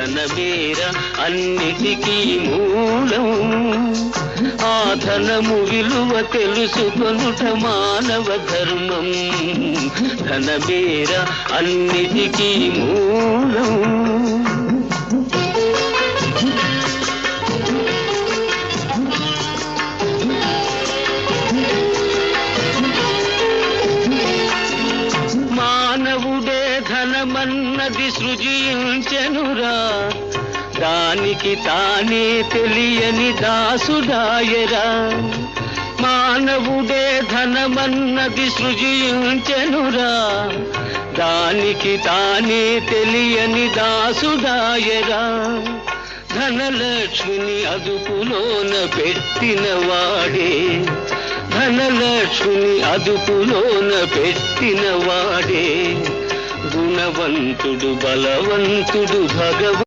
ధనమేర అన్నిటికీ మూలం. ఆ ధనము విలువ తెలుసుకొనుట మానవ ధర్మం. ధనమేర అన్నిటికీ మూలం. మానవుడే ధనమన్నది సృజించెనురా, దానికి తానే తెలియని దాసుడాయరా. మానవుడే ధనమన్నది సృజించెనురా, దానికి తానే తెలియని దాసుడాయరా. ధనలక్ష్మిని అదుపులోన పెట్టిన వాడే, ధనలక్ష్మిని అదుపులోన పెట్టిన వాడే గుణవంతుడు, బలవంతుడు, భగవంతుడు.